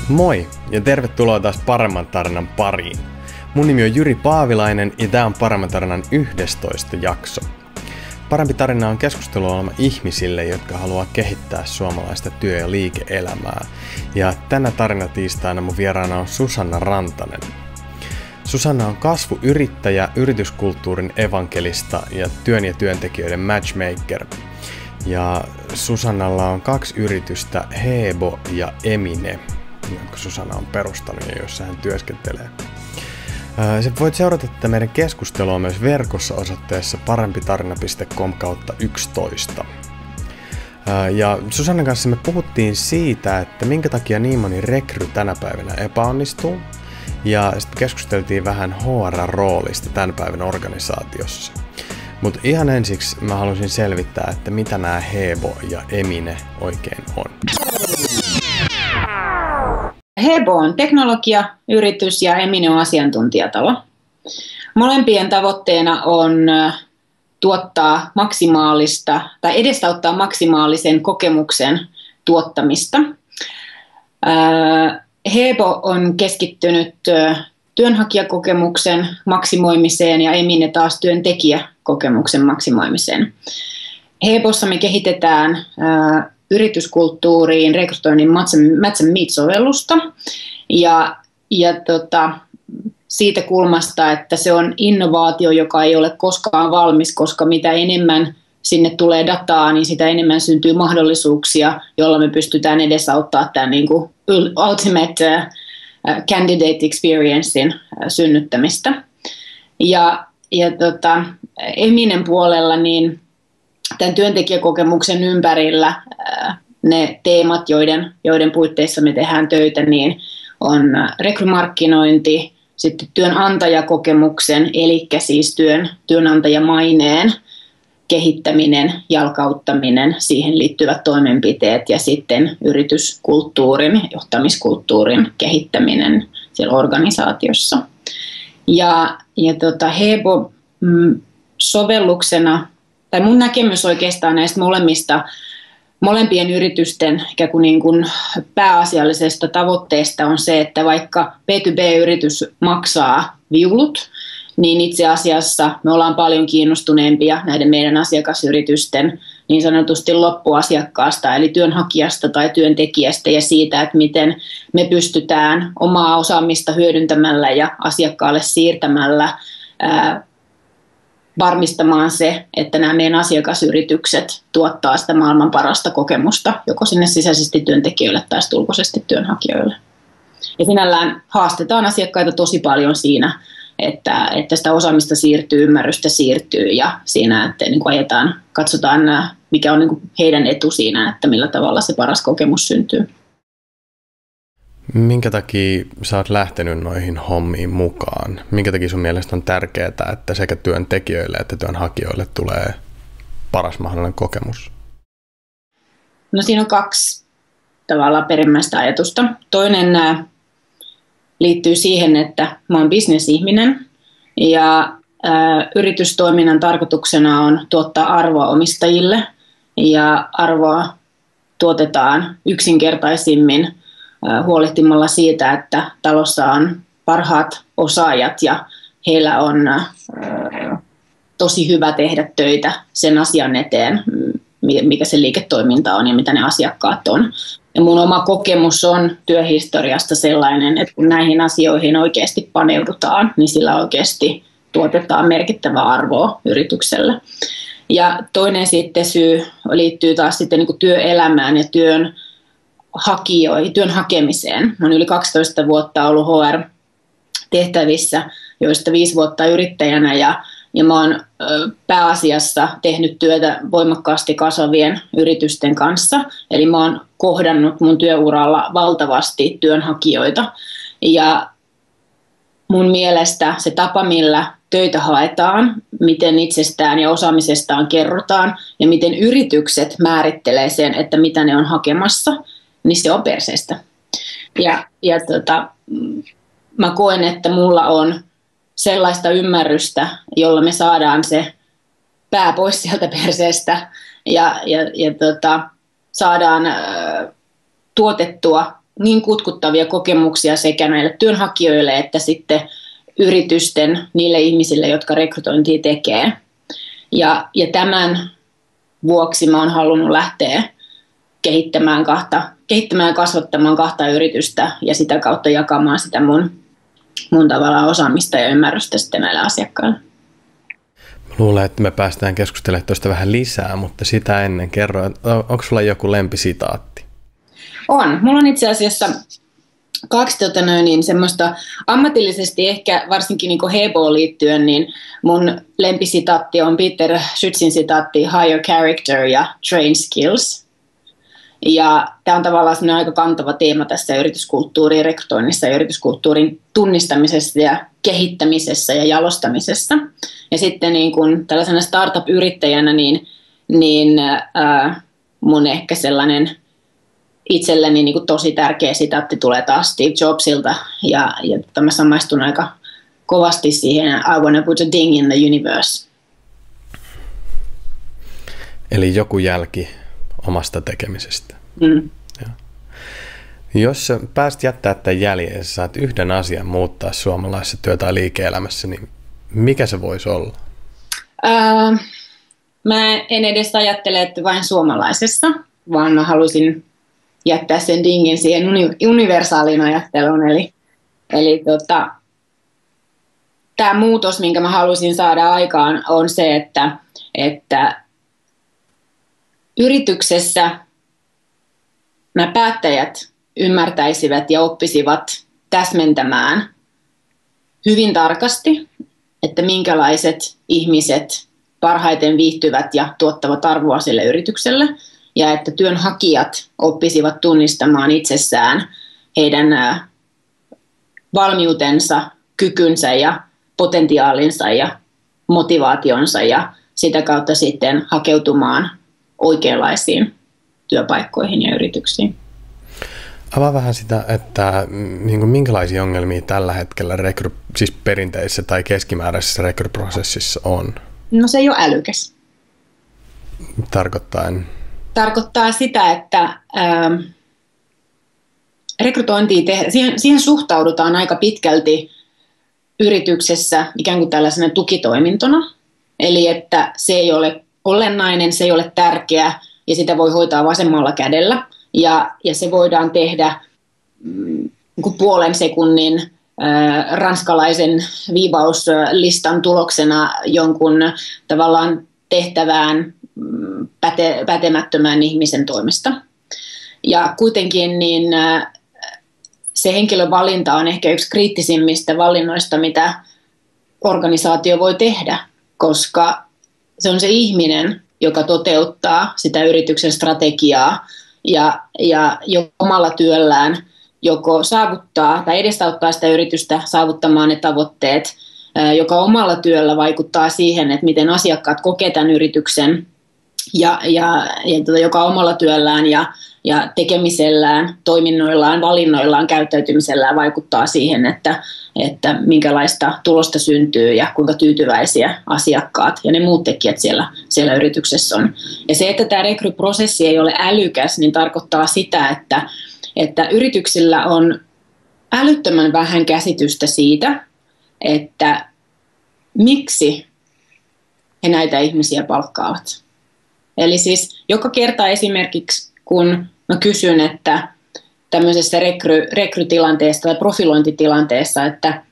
Moi ja tervetuloa taas Paremman tarinan pariin. Mun nimi on Jyri Paavilainen ja tää on Paremman tarinan 11. jakso. Parempi tarina on keskusteluohjelma ihmisille, jotka haluaa kehittää suomalaista työ- ja liike-elämää. Ja tänä tarinatiistaina mun vieraana on Susanna Rantanen. Susanna on kasvuyrittäjä, yrityskulttuurin evankelista ja työn ja työntekijöiden matchmaker. Ja Susannalla on 2 yritystä, Hebo ja Emine, jonka Susanna on perustanut ja jossa hän työskentelee. Sä voit seurata tätä meidän keskustelua myös verkossa osoitteessa parempitarina.com/11. Ja Susannan kanssa me puhuttiin siitä, että minkä takia niin moni rekry tänä päivänä epäonnistuu. Ja sitten keskusteltiin vähän HR-roolista tämän päivän organisaatiossa. Mutta ihan ensiksi mä halusin selvittää, että mitä nämä Hebo ja Emine oikein on. Hebo on teknologiayritys ja Emine on asiantuntijatalo. Molempien tavoitteena on tuottaa maksimaalista tai edesauttaa maksimaalisen kokemuksen tuottamista. Hebo on keskittynyt työnhakijakokemuksen maksimoimiseen ja Emine taas työntekijäkokemuksen maksimoimiseen. Hebossa me kehitetään yrityskulttuuriin rekrytoinnin Match and Meet-sovellusta ja siitä kulmasta, että se on innovaatio, joka ei ole koskaan valmis, koska mitä enemmän sinne tulee dataa, niin sitä enemmän syntyy mahdollisuuksia, joilla me pystytään edesauttamaan tämän niin kuin ultimate candidate experiencein synnyttämistä. Eminen puolella niin tämän työntekijäkokemuksen ympärillä ne teemat, joiden puitteissa me tehdään töitä, niin on rekrymarkkinointi, sitten työnantajakokemuksen, eli siis työnantajamaineen kehittäminen, jalkauttaminen, siihen liittyvät toimenpiteet ja sitten yrityskulttuurin, johtamiskulttuurin kehittäminen siellä organisaatiossa. Hebo sovelluksena, tai mun näkemys oikeastaan näistä molempien yritysten ikään kuin pääasiallisesta tavoitteesta on se, että vaikka B2B-yritys maksaa viulut, niin itse asiassa me ollaan paljon kiinnostuneempia näiden meidän asiakasyritysten niin sanotusti loppuasiakkaasta, eli työnhakijasta tai työntekijästä ja siitä, että miten me pystytään omaa osaamista hyödyntämällä ja asiakkaalle siirtämällä varmistamaan se, että nämä meidän asiakasyritykset tuottaa sitä maailman parasta kokemusta, joko sinne sisäisesti työntekijöille tai ulkoisesti työnhakijoille. Ja sinällään haastetaan asiakkaita tosi paljon siinä, että sitä osaamista siirtyy, ymmärrystä siirtyy ja siinä, että niin kuin katsotaan, mikä on niin kuin heidän etu siinä, että millä tavalla se paras kokemus syntyy. Minkä takia sä oot lähtenyt noihin hommiin mukaan? Minkä takia sun mielestä on tärkeää, että sekä työntekijöille että työnhakijoille tulee paras mahdollinen kokemus? No siinä on 2 tavallaan perimmäistä ajatusta. Toinen liittyy siihen, että mä oon bisnesihminen ja yritystoiminnan tarkoituksena on tuottaa arvoa omistajille ja arvoa tuotetaan yksinkertaisimmin huolehtimalla siitä, että talossa on parhaat osaajat ja heillä on tosi hyvä tehdä töitä sen asian eteen, mikä se liiketoiminta on ja mitä ne asiakkaat on. Ja mun oma kokemus on työhistoriasta sellainen, että kun näihin asioihin oikeasti paneudutaan, niin sillä oikeasti tuotetaan merkittävää arvoa yritykselle. Ja toinen sitten syy liittyy taas sitten niin kuin työelämään ja työn hakemiseen. Olen yli 12 vuotta ollut HR-tehtävissä, joista 5 vuotta yrittäjänä ja mä oon pääasiassa tehnyt työtä voimakkaasti kasvavien yritysten kanssa. Eli mä oon kohdannut mun työuralla valtavasti työnhakijoita ja mun mielestä se tapa, millä töitä haetaan, miten itsestään ja osaamisestaan kerrotaan ja miten yritykset määrittelee sen, että mitä ne on hakemassa, niin se on perseestä. Mä koen, että mulla on sellaista ymmärrystä, jolla me saadaan se pää pois sieltä perseestä ja saadaan tuotettua niin kutkuttavia kokemuksia sekä näille työnhakijoille että sitten yritysten niille ihmisille, jotka rekrytointia tekee. Ja tämän vuoksi mä oon halunnut lähteä kehittämään ja kasvattamaan kahta yritystä ja sitä kautta jakamaan sitä mun tavallaan osaamista ja ymmärrystä sitten näille asiakkaille. Luulen, että me päästään keskustelemaan tuosta vähän lisää, mutta sitä ennen kerro, onko sulla joku lempisitaatti? On. Mulla on itse asiassa kaksi semmoista ammatillisesti ehkä varsinkin niin Heboon liittyen, niin mun lempisitaatti on Peter Schützin sitaatti Hire Character ja Train Skills. Ja tämä on tavallaan aika kantava teema tässä yrityskulttuurin rekrytoinnissa ja yrityskulttuurin tunnistamisessa ja kehittämisessä ja jalostamisessa. Ja sitten niin kun tällaisena startup-yrittäjänä, niin mun ehkä sellainen itselleni niin kuin tosi tärkeä sitaatti tulee taas Steve Jobsilta, ja mä samaistun aika kovasti siihen, I wanna put a ding in the universe. Eli joku jälki omasta tekemisestä. Ja. Jos pääst jättää tämän jäljen ja saat yhden asian muuttaa suomalaisessa työ- tai liike-elämässä, niin mikä se voisi olla? Mä en edes ajattele, että vain suomalaisessa, vaan mä halusin jättää sen dingin siihen universaaliin ajatteluun. Eli tämä muutos, minkä mä halusin saada aikaan, on se, että yrityksessä nämä päättäjät ymmärtäisivät ja oppisivat täsmentämään hyvin tarkasti, että minkälaiset ihmiset parhaiten viihtyvät ja tuottavat arvoa sille yritykselle, ja että työnhakijat oppisivat tunnistamaan itsessään heidän valmiutensa, kykynsä ja potentiaalinsa ja motivaationsa ja sitä kautta sitten hakeutumaan oikeanlaisiin työpaikkoihin ja yrityksiin. Avaa vähän sitä, että niin minkälaisia ongelmia tällä hetkellä siis perinteisessä tai keskimääräisessä rekryprosessissa on? No se ei ole älykäs. Tarkoittaen? Tarkoittaa sitä, että siihen suhtaudutaan aika pitkälti yrityksessä ikään kuin tällaisena tukitoimintona. Eli että se ei ole olennainen, se ei ole tärkeä ja sitä voi hoitaa vasemmalla kädellä. Ja se voidaan tehdä puolen sekunnin ranskalaisen viivauslistan tuloksena jonkun tavallaan tehtävään pätemättömän ihmisen toimesta. Ja kuitenkin niin se henkilövalinta on ehkä yksi kriittisimmistä valinnoista, mitä organisaatio voi tehdä, koska se on se ihminen, joka toteuttaa sitä yrityksen strategiaa ja omalla työllään joko saavuttaa tai edesauttaa sitä yritystä saavuttamaan ne tavoitteet, joka omalla työllä vaikuttaa siihen, että miten asiakkaat kokee tämän yrityksen ja joka omalla työllään ja tekemisellään, toiminnoillaan, valinnoillaan, käyttäytymisellään vaikuttaa siihen, että minkälaista tulosta syntyy ja kuinka tyytyväisiä asiakkaat ja ne muut tekijät siellä yrityksessä on. Ja se, että tämä rekryprosessi ei ole älykäs, niin tarkoittaa sitä, että yrityksillä on älyttömän vähän käsitystä siitä, että miksi he näitä ihmisiä palkkaavat. Eli siis joka kerta esimerkiksi, kun mä kysyn, että tämmöisessä rekrytilanteessa tai profilointitilanteessa, että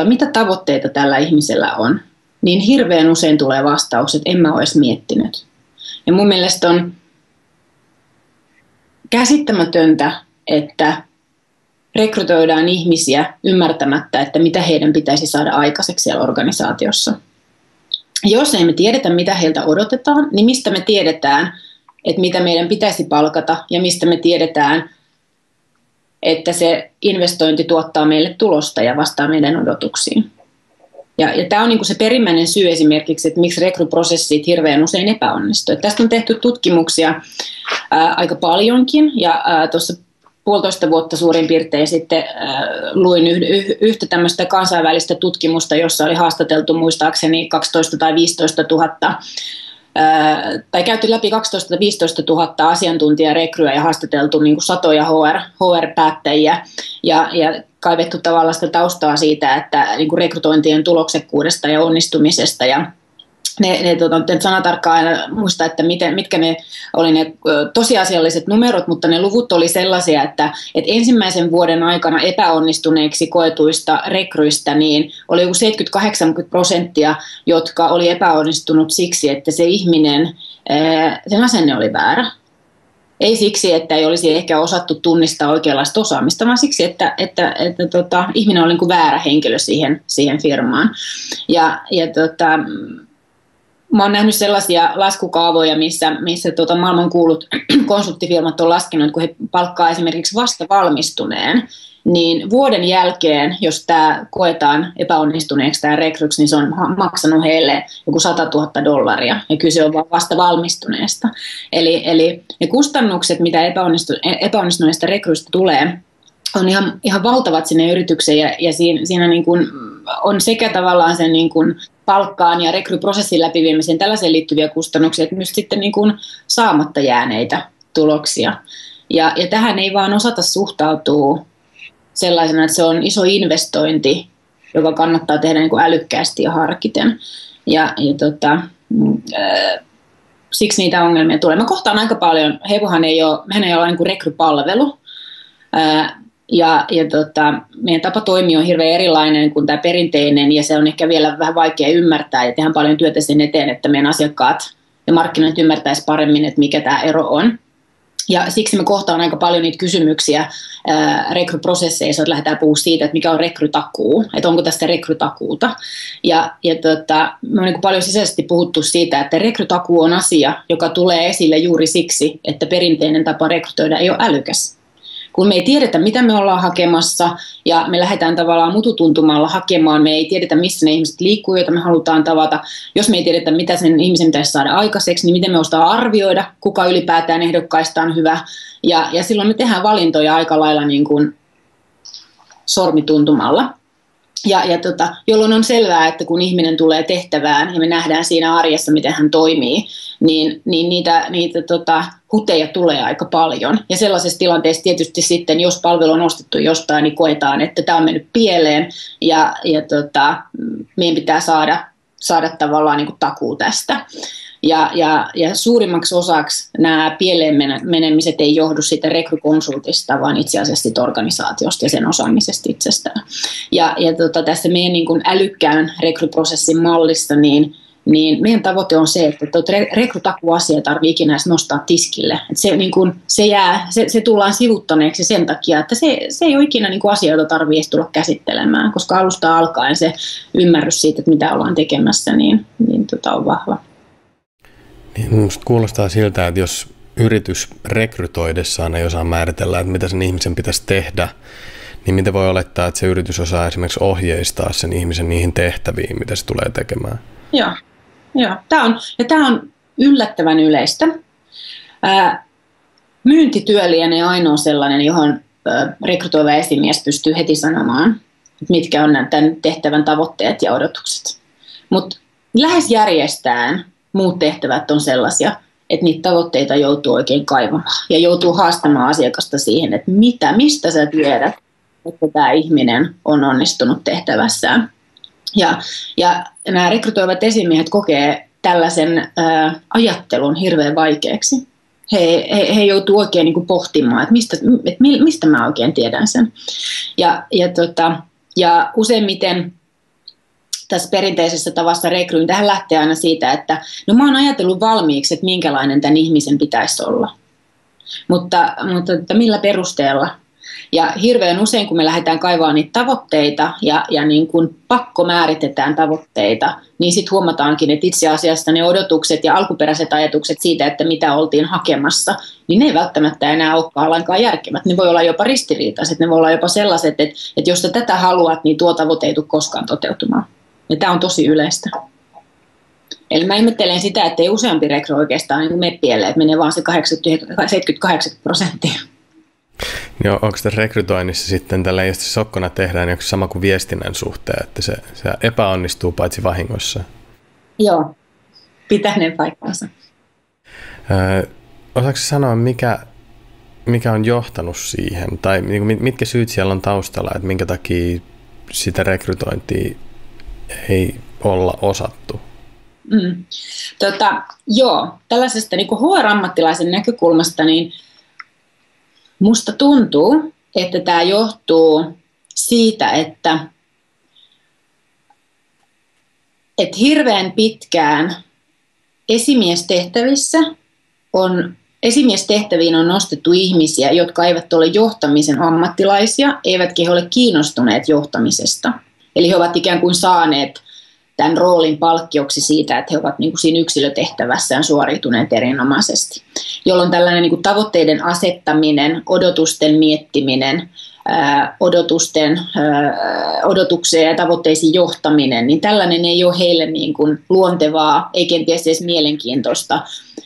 mitä tavoitteita tällä ihmisellä on, niin hirveän usein tulee vastaus, että en mä ole edes miettinyt. Ja mun mielestä on käsittämätöntä, että rekrytoidaan ihmisiä ymmärtämättä, että mitä heidän pitäisi saada aikaiseksi siellä organisaatiossa. Jos ei me tiedetä, mitä heiltä odotetaan, niin mistä me tiedetään, että mitä meidän pitäisi palkata ja mistä me tiedetään, että se investointi tuottaa meille tulosta ja vastaa meidän odotuksiin. Ja tämä on niin kuin se perimmäinen syy esimerkiksi, että miksi rekryprosessit hirveän usein epäonnistuu. Tästä on tehty tutkimuksia aika paljonkin ja tuossa 1,5 vuotta suurin piirtein sitten luin yhtä tämmöistä kansainvälistä tutkimusta, jossa oli haastateltu muistaakseni 12 tai 15 000 tai käyty läpi 12 000-15 000 asiantuntijarekryä ja haastateltu niin kuin satoja HR-päättäjiä ja kaivettu tavallaan sitä taustaa siitä, että niin kuin rekrytointien tuloksekkuudesta ja onnistumisesta ja en sanatarkkaan muista, että mitkä ne oli ne tosiasialliset numerot, mutta ne luvut oli sellaisia, että ensimmäisen vuoden aikana epäonnistuneiksi koetuista rekryistä niin oli joku 70-80%, jotka oli epäonnistunut siksi, että se ihminen, sen asenne oli väärä. Ei siksi, että ei olisi ehkä osattu tunnistaa oikeanlaista osaamista, vaan siksi, että ihminen oli niin kuin väärä henkilö siihen firmaan. Mä oon nähnyt sellaisia laskukaavoja, missä maailman kuulut konsulttifirmat on laskenut, kun he palkkaa esimerkiksi vasta valmistuneen, niin vuoden jälkeen, jos tämä koetaan epäonnistuneeksi tämä rekryksi, niin se on maksanut heille joku $100,000, ja kyse on vasta valmistuneesta. Eli ne kustannukset, mitä epäonnistuneesta rekrystä tulee, on ihan valtavat sinne yritykseen, ja siinä niin kuin on sekä tavallaan sen niin kuin palkkaan ja rekryprosessin läpiviemiseen tällaiseen liittyviä kustannuksia, että myös sitten niin kuin saamatta jääneitä tuloksia. Ja tähän ei vaan osata suhtautua sellaisena, että se on iso investointi, joka kannattaa tehdä niin kuin älykkäästi ja harkiten. Siksi niitä ongelmia tulee. Mä kohtaan aika paljon, mehän ei ole niin kuin rekrypalvelu, meidän tapa toimia on hirveän erilainen kuin tämä perinteinen, ja se on ehkä vielä vähän vaikea ymmärtää, ja tehdään paljon työtä sen eteen, että meidän asiakkaat ja markkinat ymmärtäisi paremmin, että mikä tämä ero on. Ja siksi me kohtaan aika paljon niitä kysymyksiä rekryprosesseissa, että lähdetään puhumaan siitä, että mikä on rekrytakuu, että onko tästä rekrytakuuta. Me on niin paljon sisäisesti puhuttu siitä, että rekrytakuu on asia, joka tulee esille juuri siksi, että perinteinen tapa rekrytoida ei ole älykäs. Kun me ei tiedetä, mitä me ollaan hakemassa, ja me lähdetään tavallaan mututuntumalla hakemaan, me ei tiedetä, missä ne ihmiset liikkuu, joita me halutaan tavata. Jos me ei tiedetä, mitä sen ihmisen pitäisi saada aikaiseksi, niin miten me osataan arvioida, kuka ylipäätään ehdokkaista on hyvä. Ja silloin me tehdään valintoja aika lailla niin kuin sormituntumalla. Jolloin on selvää, että kun ihminen tulee tehtävään ja me nähdään siinä arjessa, miten hän toimii, niin niitä huteja tulee aika paljon. Ja sellaisessa tilanteessa tietysti sitten, jos palvelu on ostettu jostain, niin koetaan, että tämä on mennyt pieleen ja meidän pitää saada tavallaan niin kuin takuu tästä. Ja suurimmaksi osaksi nämä pieleen menemiset ei johdu siitä rekrykonsultista, vaan itse asiassa siitä organisaatiosta ja sen osaamisesta itsestään. Tässä meidän niin kuin älykkään rekryprosessin mallissa, niin meidän tavoite on se, että rekrytakuasia ei tarvitse ikinä edes nostaa tiskille. Se tullaan sivuttaneeksi sen takia, että se ei ole ikinä niin kuin asia, jota tarvitse tulla käsittelemään, koska alusta alkaen se ymmärrys siitä, että mitä ollaan tekemässä, niin on vahva. Minusta kuulostaa siltä, että jos yritys rekrytoidessaan ei osaa määritellä, että mitä sen ihmisen pitäisi tehdä, niin miten voi olettaa, että se yritys osaa esimerkiksi ohjeistaa sen ihmisen niihin tehtäviin, mitä se tulee tekemään? Joo. Tämä on yllättävän yleistä. Myyntityö lienee ainoa sellainen, johon rekrytoiva esimies pystyy heti sanomaan, mitkä on tämän tehtävän tavoitteet ja odotukset. Mutta lähes järjestään muut tehtävät on sellaisia, että niitä tavoitteita joutuu oikein kaivamaan ja joutuu haastamaan asiakasta siihen, että mistä sä tiedät, että tämä ihminen on onnistunut tehtävässään. Ja nämä rekrytoivat esimiehet kokee tällaisen ajattelun hirveän vaikeaksi. He joutuu oikein niin kuin pohtimaan, että mistä mä oikein tiedän sen. Ja useimmiten tässä perinteisessä tavassa rekryyn, tähän lähtee aina siitä, että mä oon ajatellut valmiiksi, että minkälainen tämän ihmisen pitäisi olla. Mutta millä perusteella? Ja hirveän usein, kun me lähdetään kaivamaan niitä tavoitteita ja niin kuin pakko määritetään tavoitteita, niin sitten huomataankin, että itse asiassa ne odotukset ja alkuperäiset ajatukset siitä, että mitä oltiin hakemassa, niin ne ei välttämättä enää olekaan lainkaan järkevät. Ne voi olla jopa ristiriitaiset, ne voi olla jopa sellaiset, että jos sä tätä haluat, niin tuo tavoite ei tule koskaan toteutumaan. Ja tämä on tosi yleistä. Eli mä ihmettelen sitä, että ei useampi rekry oikeastaan niin mene pieleen, että menee vaan se 78%. Niin onko tässä rekrytoinnissa sitten tällä, jos se sokkona tehdään, niin sama kuin viestinnän suhteen, että se epäonnistuu paitsi vahingossa? Joo. pitäneen paikkansa. Osaatko sanoa, mikä on johtanut siihen, tai mitkä syyt siellä on taustalla, että minkä takia sitä rekrytointia ei olla osattu? Tällaisesta niin kuin HR-ammattilaisen näkökulmasta niin musta tuntuu, että tämä johtuu siitä, että hirveän pitkään esimiestehtäviin on nostettu ihmisiä, jotka eivät ole johtamisen ammattilaisia, eivätkä he ole kiinnostuneet johtamisesta. Eli he ovat ikään kuin saaneet tämän roolin palkkioksi siitä, että he ovat niin kuin siinä yksilötehtävässään suoriutuneet erinomaisesti. Jolloin tällainen niin kuin tavoitteiden asettaminen, odotusten miettiminen, odotukseen ja tavoitteisiin johtaminen, niin tällainen ei ole heille niin kuin luontevaa, ei kenties edes mielenkiintoista.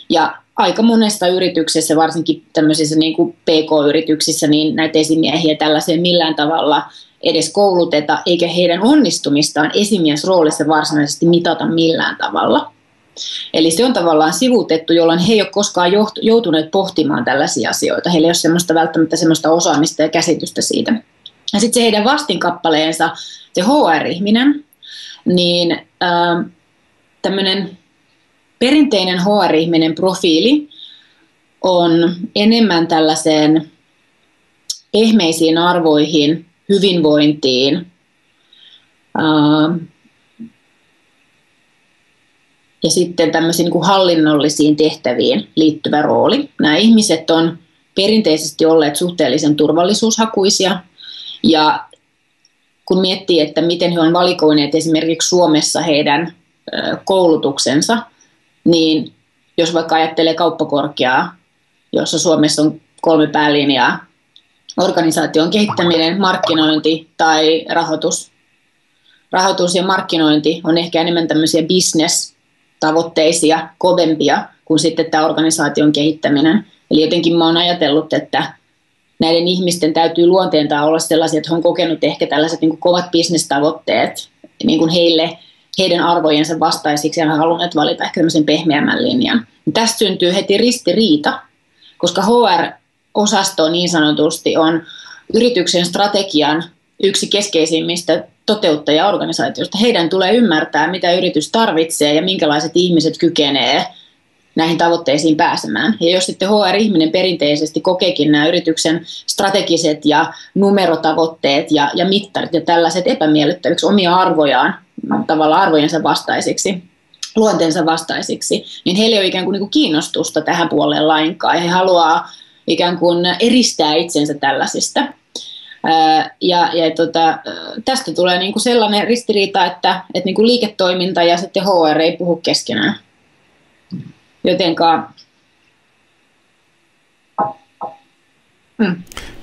Ja aika monessa yrityksessä, varsinkin tämmöisissä niin kuin PK-yrityksissä, niin näitä esimiehiä tällaiseen millään tavalla edes kouluteta, eikä heidän onnistumistaan esimiesroolissa varsinaisesti mitata millään tavalla. Eli se on tavallaan sivuutettu, jolloin he ei ole koskaan joutuneet pohtimaan tällaisia asioita. Heillä ei ole välttämättä semmoista osaamista ja käsitystä siitä. Ja sitten se heidän vastinkappaleensa, se HR-ihminen, niin tämmöinen perinteinen HR-ihminen profiili on enemmän tällaiseen pehmeisiin arvoihin, hyvinvointiin ja sitten tämmöisiin niin kuin hallinnollisiin tehtäviin liittyvä rooli. Nämä ihmiset on perinteisesti olleet suhteellisen turvallisuushakuisia ja kun miettii, että miten he on valikoineet esimerkiksi Suomessa heidän koulutuksensa, niin jos vaikka ajattelee kauppakorkeaa, jossa Suomessa on 3 päälinjaa, organisaation kehittäminen, markkinointi tai rahoitus. Rahoitus ja markkinointi on ehkä enemmän tämmöisiä business-tavoitteisia, kovempia kuin sitten tämä organisaation kehittäminen. Eli jotenkin mä oon ajatellut, että näiden ihmisten täytyy luonteeltaan olla sellaisia, että he on kokenut ehkä tällaiset niin kuin kovat business-tavoitteet niin kuin heidän arvojensa vastaisiksi ja he halunneet valita ehkä tämmöisen pehmeämmän linjan. Tästä syntyy heti ristiriita, koska HR-osasto niin sanotusti on yrityksen strategian yksi keskeisimmistä toteuttajaorganisaatioista. Heidän tulee ymmärtää, mitä yritys tarvitsee ja minkälaiset ihmiset kykenee näihin tavoitteisiin pääsemään. Ja jos sitten HR-ihminen perinteisesti kokeekin nämä yrityksen strategiset ja numerotavoitteet ja mittarit ja tällaiset epämiellyttäviksi omia arvojaan, tavallaan arvojensa vastaisiksi, luonteensa vastaisiksi, niin heillä ei ole ikään kuin kiinnostusta tähän puoleen lainkaan. Ja he haluaa ikään kuin eristää itsensä tällaisista. Tästä tulee niin kuin sellainen ristiriita, että niin kuin liiketoiminta ja sitten HR ei puhu keskenään. Jotenka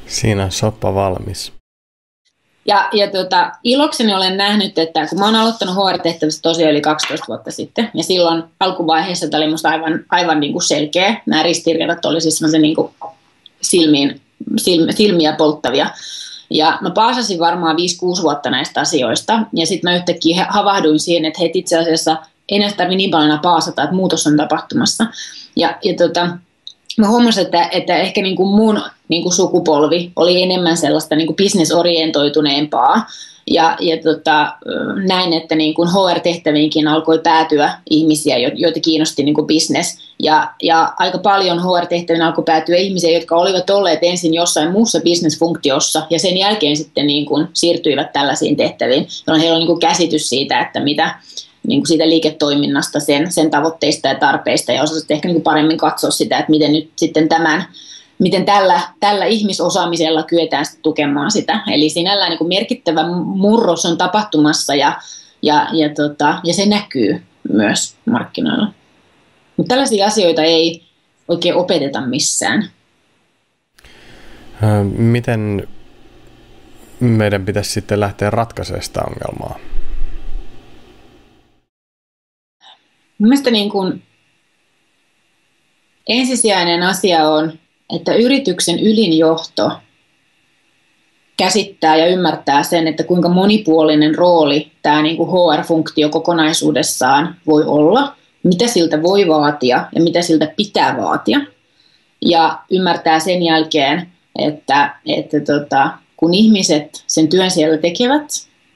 Siinä on soppa valmis. Ja ilokseni olen nähnyt, että kun mä oon aloittanut HR-tehtävässä tosiaan yli 12 vuotta sitten, ja silloin alkuvaiheessa tämä oli musta aivan niin kuin selkeä. Nämä ristiriidat oli siis semmoisen niin kuin silmiä polttavia. Ja mä paasasin varmaan 5-6 vuotta näistä asioista, ja sitten mä yhtäkkiä havahduin siihen, että heti itse asiassa ei enää tarvitse niin paljon enää paasata, että muutos on tapahtumassa. Mä huomasin, että ehkä niin kuin mun niin kuin sukupolvi oli enemmän sellaista niin kuin business-orientoituneempaa. Näin, että niin kuin HR-tehtäviinkin alkoi päätyä ihmisiä, joita kiinnosti niin kuin business. Ja aika paljon HR-tehtäviin alkoi päätyä ihmisiä, jotka olivat olleet ensin jossain muussa business-funktiossa ja sen jälkeen sitten niin kuin siirtyivät tällaisiin tehtäviin, jolloin heillä on niin kuin käsitys siitä, että mitä niin kuin siitä liiketoiminnasta, sen tavoitteista ja tarpeista ja osasivat ehkä niin kuin paremmin katsoa sitä, että miten nyt sitten miten tällä ihmisosaamisella kyetään tukemaan sitä. Eli sinällään niin kuin merkittävä murros on tapahtumassa ja se näkyy myös markkinoilla. Mutta tällaisia asioita ei oikein opeteta missään. Miten meidän pitäisi sitten lähteä ratkaisemaan sitä ongelmaa? Mielestäni niin kuin ensisijainen asia on, että yrityksen ylin johto käsittää ja ymmärtää sen, että kuinka monipuolinen rooli tämä niin kuin HR-funktio kokonaisuudessaan voi olla mitä siltä voi vaatia ja mitä siltä pitää vaatia. Ja ymmärtää sen jälkeen, että kun ihmiset sen työn siellä tekevät,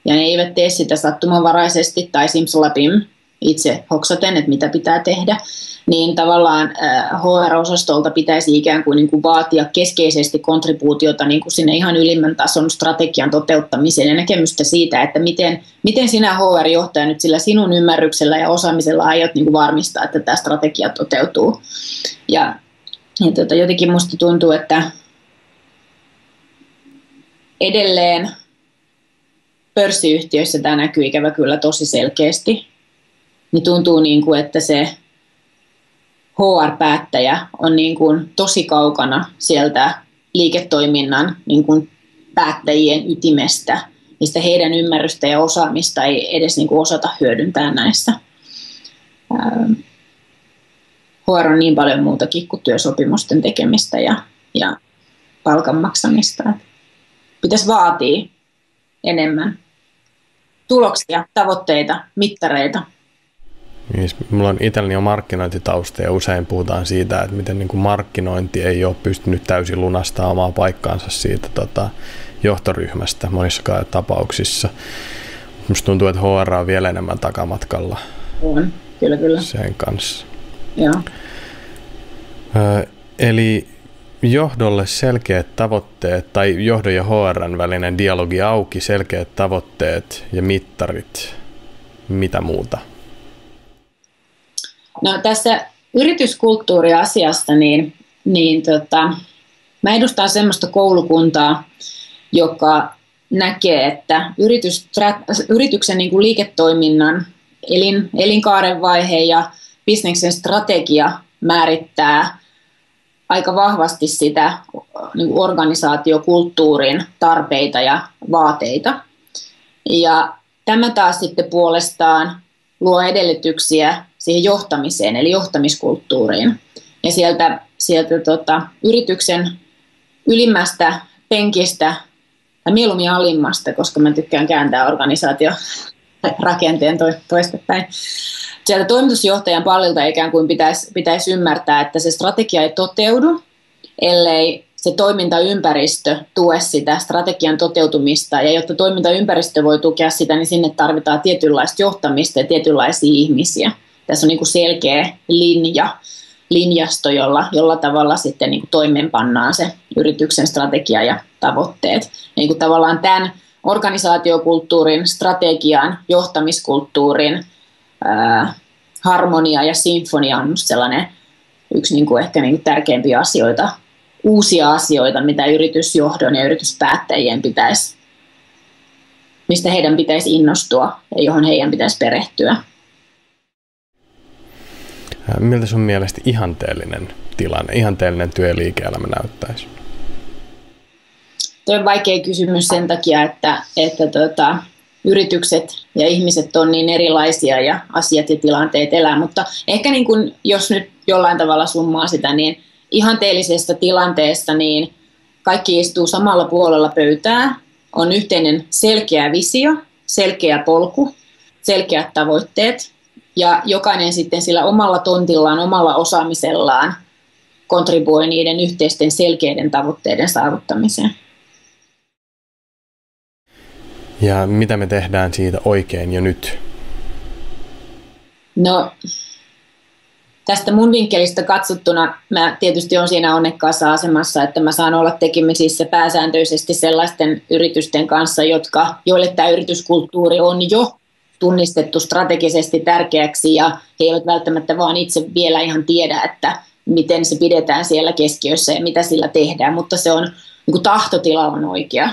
ja ne eivät tee sitä sattumanvaraisesti tai simsalabim itse hoksaten, että mitä pitää tehdä, niin tavallaan HR-osastolta pitäisi ikään kuin vaatia keskeisesti kontribuutiota niin kuin sinne ihan ylimmän tason strategian toteuttamiseen ja näkemystä siitä, että miten sinä HR-johtaja nyt sillä sinun ymmärryksellä ja osaamisella aiot niin kuin varmistaa, että tämä strategia toteutuu. Ja jotenkin musta tuntuu, että edelleen pörssiyhtiöissä tämä näkyy ikävä kyllä tosi selkeästi. Niin tuntuu, niin kuin, että se HR-päättäjä on niin kuin tosi kaukana sieltä liiketoiminnan niin kuin päättäjien ytimestä. Mistä heidän ymmärrystä ja osaamista ei edes niin kuin osata hyödyntää näissä. HR on niin paljon muutakin kuin työsopimusten tekemistä ja palkan maksamista. Pitäisi vaatia enemmän tuloksia, tavoitteita, mittareita. Mulla on itselleni jo markkinointitausta ja usein puhutaan siitä, että miten niin kuin markkinointi ei ole pystynyt täysin lunastamaan omaa paikkaansa siitä johtoryhmästä monissakaan tapauksissa. Musta tuntuu, että HR on vielä enemmän takamatkalla. On, kyllä. Sen kanssa. Joo. Eli johdolle selkeät tavoitteet tai johdon ja HR:n välinen dialogi auki, selkeät tavoitteet ja mittarit. Mitä muuta? No tässä yrityskulttuuriasiassa mä edustan semmoista koulukuntaa, joka näkee, että yrityksen niin kuin liiketoiminnan elinkaaren vaihe ja bisneksen strategia määrittää aika vahvasti sitä niin kuin organisaatiokulttuurin tarpeita ja vaateita. Ja tämä taas sitten puolestaan luo edellytyksiä siihen johtamiseen, eli johtamiskulttuuriin. Ja sieltä yrityksen ylimmästä penkistä, tai mieluummin alimmasta, koska mä tykkään kääntää organisaatiorakenteen toistepäin. Sieltä toimitusjohtajan pallilta ikään kuin pitäisi ymmärtää, että se strategia ei toteudu, ellei se toimintaympäristö tue sitä strategian toteutumista. Ja jotta toimintaympäristö voi tukea sitä, niin sinne tarvitaan tietynlaista johtamista ja tietynlaisia ihmisiä. Tässä on niin kuin selkeä linjasto, jolla tavalla sitten niin kuin toimeenpannaan se yrityksen strategia ja tavoitteet. Niin kuin tavallaan tämän organisaatiokulttuurin, strategian, johtamiskulttuurin harmonia ja sinfonia on minusta sellainen yksi niin kuin ehkä niin kuin tärkeimpiä asioita, uusia asioita, mitä yritysjohdon ja yrityspäättäjien mistä heidän pitäisi innostua ja johon heidän pitäisi perehtyä. Miltä sun mielestä ihanteellinen tilanne, ihanteellinen työ- ja liike-elämä näyttäisi? Tuo on vaikea kysymys sen takia, että yritykset ja ihmiset on niin erilaisia ja asiat ja tilanteet elää, mutta ehkä niin kuin, jos nyt jollain tavalla summaa sitä, niin ihanteellisesta tilanteesta niin kaikki istuu samalla puolella pöytää, on yhteinen selkeä visio, selkeä polku, selkeät tavoitteet ja jokainen sitten sillä omalla tontillaan, omalla osaamisellaan kontribuoi niiden yhteisten selkeiden tavoitteiden saavuttamiseen. Ja mitä me tehdään siitä oikein jo nyt? No, tästä mun vinkkelistä katsottuna mä tietysti olen siinä onnekkaassa asemassa, että mä saan olla tekemisissä pääsääntöisesti sellaisten yritysten kanssa, joille tämä yrityskulttuuri on jo tunnistettu strategisesti tärkeäksi ja he eivät välttämättä vaan itse vielä ihan tiedä, että miten se pidetään siellä keskiössä ja mitä sillä tehdään, mutta se on, niin kuin tahtotila on oikea,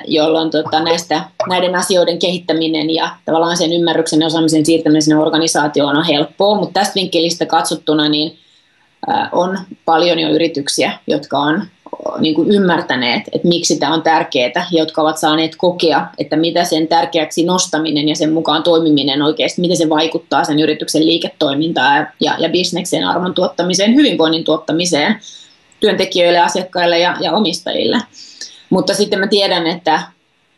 jolloin näiden asioiden kehittäminen ja tavallaan sen ymmärryksen ja osaamisen siirtäminen sinne organisaatioon on helppoa, mutta tästä vinkkelistä katsottuna niin on paljon jo yrityksiä, jotka on niin kuin ymmärtäneet, että miksi tämä on tärkeää, ja jotka ovat saaneet kokea, että mitä sen tärkeäksi nostaminen ja sen mukaan toimiminen oikeasti, miten se vaikuttaa sen yrityksen liiketoimintaan ja bisneksen arvon tuottamiseen, hyvinvoinnin tuottamiseen työntekijöille, asiakkaille ja omistajille. Mutta sitten mä tiedän, että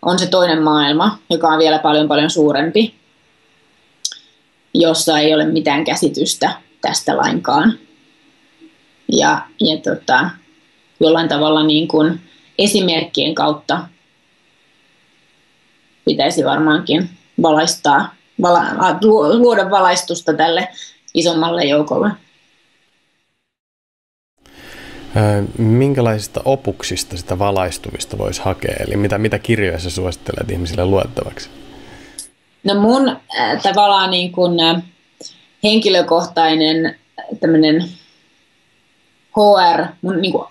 on se toinen maailma, joka on vielä paljon paljon suurempi. jossa ei ole mitään käsitystä tästä lainkaan. Ja jollain tavalla niin kuin esimerkkien kautta pitäisi varmaankin luoda valaistusta tälle isommalle joukolle. Minkälaisista opuksista sitä valaistumista voisi hakea? Eli mitä kirjoja sä suosittelet ihmisille luettavaksi? No mun tavallaan niin kuin henkilökohtainen tämmöinen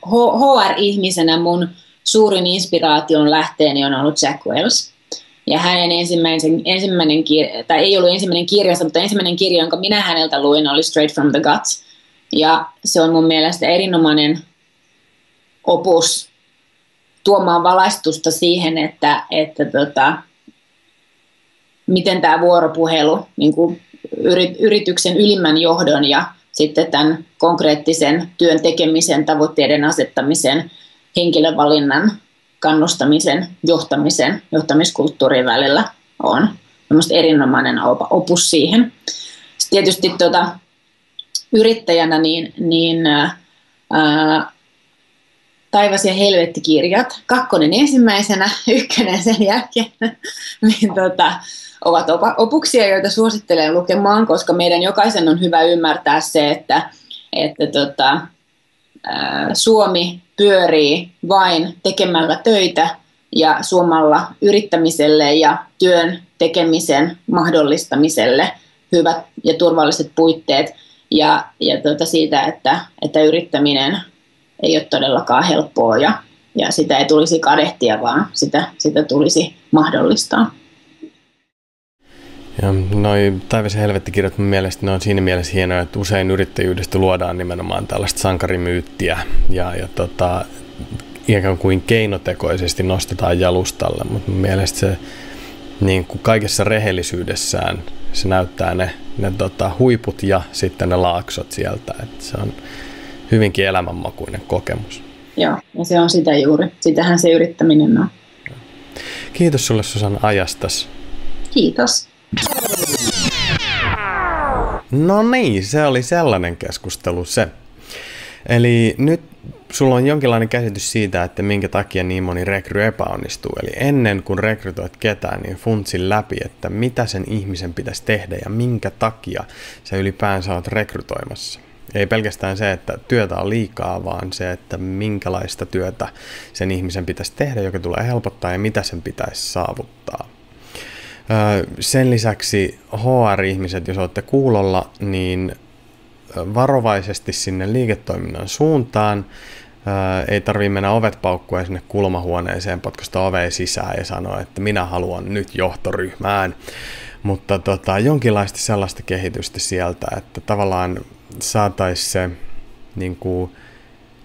HR-ihmisenä mun suurin inspiraation lähteeni on ollut Jack Welch. Ja hänen ensimmäinen kirja, tai ei ollut ensimmäinen kirjasta, mutta ensimmäinen kirja, jonka minä häneltä luin, oli Straight from the Gut. Ja se on mun mielestä erinomainen opus tuomaan valaistusta siihen, että miten tämä vuoropuhelu niin kuin yrityksen ylimmän johdon ja sitten tämän konkreettisen työn tekemisen, tavoitteiden asettamisen, henkilövalinnan, kannustamisen, johtamiskulttuurin välillä on erinomainen opus siihen. Sitten tietysti yrittäjänä Taivas ja helvetti-kirjat, 2 ensimmäisenä, 1 sen jälkeen, ovat opuksia, joita suosittelen lukemaan, koska meidän jokaisen on hyvä ymmärtää se, että Suomi pyörii vain tekemällä töitä ja suomalla yrittämiselle ja työn tekemisen mahdollistamiselle hyvät ja turvalliset puitteet ja siitä, että yrittäminen ei ole todellakaan helppoa ja sitä ei tulisi kadehtia, vaan sitä tulisi mahdollistaa. Ja noi Taivas ja helvetti-kirjat mun mielestä ne on siinä mielessä hienoja, että usein yrittäjyydestä luodaan nimenomaan tällaista sankarimyyttiä ja ikään kuin keinotekoisesti nostetaan jalustalle, mutta mun mielestä se niin kuin kaikessa rehellisyydessään se näyttää ne huiput ja sitten ne laaksot sieltä, että se on hyvinkin elämänmakuinen kokemus. Joo, ja se on sitä juuri. Sitähän se yrittäminen on. Kiitos sulle Susanna ajastas. Kiitos. No niin, se oli sellainen keskustelu se. Eli nyt sulla on jonkinlainen käsitys siitä, että minkä takia niin moni rekry epäonnistuu. Eli ennen kuin rekrytoit ketään, niin funtsin läpi, että mitä sen ihmisen pitäisi tehdä ja minkä takia sä ylipäänsä oot rekrytoimassa. Ei pelkästään se, että työtä on liikaa, vaan se, että minkälaista työtä sen ihmisen pitäisi tehdä, joka tulee helpottaa ja mitä sen pitäisi saavuttaa. Sen lisäksi HR-ihmiset, jos olette kuulolla, niin varovaisesti sinne liiketoiminnan suuntaan. Ei tarvitse mennä ovet paukkuen sinne kulmahuoneeseen, potkosta oveen sisään ja sanoa, että minä haluan nyt johtoryhmään. Mutta jonkinlaista sellaista kehitystä sieltä, että tavallaan saataisiin se niin kuin,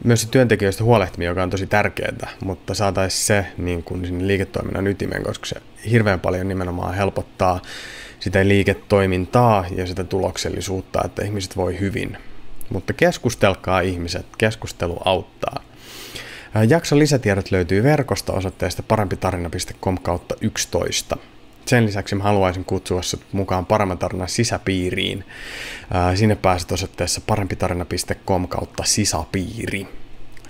myös se työntekijöistä huolehtiminen, joka on tosi tärkeää, mutta saataisiin se niin kuin sinne liiketoiminnan ytimeen, koska se hirveän paljon nimenomaan helpottaa sitä liiketoimintaa ja sitä tuloksellisuutta, että ihmiset voi hyvin. Mutta keskustelkaa ihmiset, keskustelu auttaa. Jakson lisätiedot löytyy verkosta osoitteesta parempitarina.com/11. Sen lisäksi mä haluaisin kutsua sut mukaan Paremman tarinan sisäpiiriin. Sinne pääset osoitteessa parempitarina.com/sisäpiiri.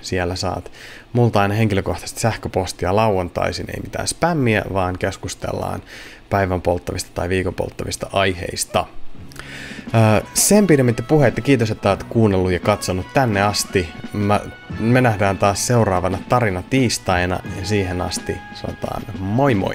Siellä saat multa aina henkilökohtaisesti sähköpostia lauantaisin, ei mitään spämmiä, vaan keskustellaan päivän polttavista tai viikon polttavista aiheista. Sen pidemmittä puheita, kiitos, että olet kuunnellut ja katsonut tänne asti. Me nähdään taas seuraavana tarina tiistaina ja siihen asti sanotaan moi moi!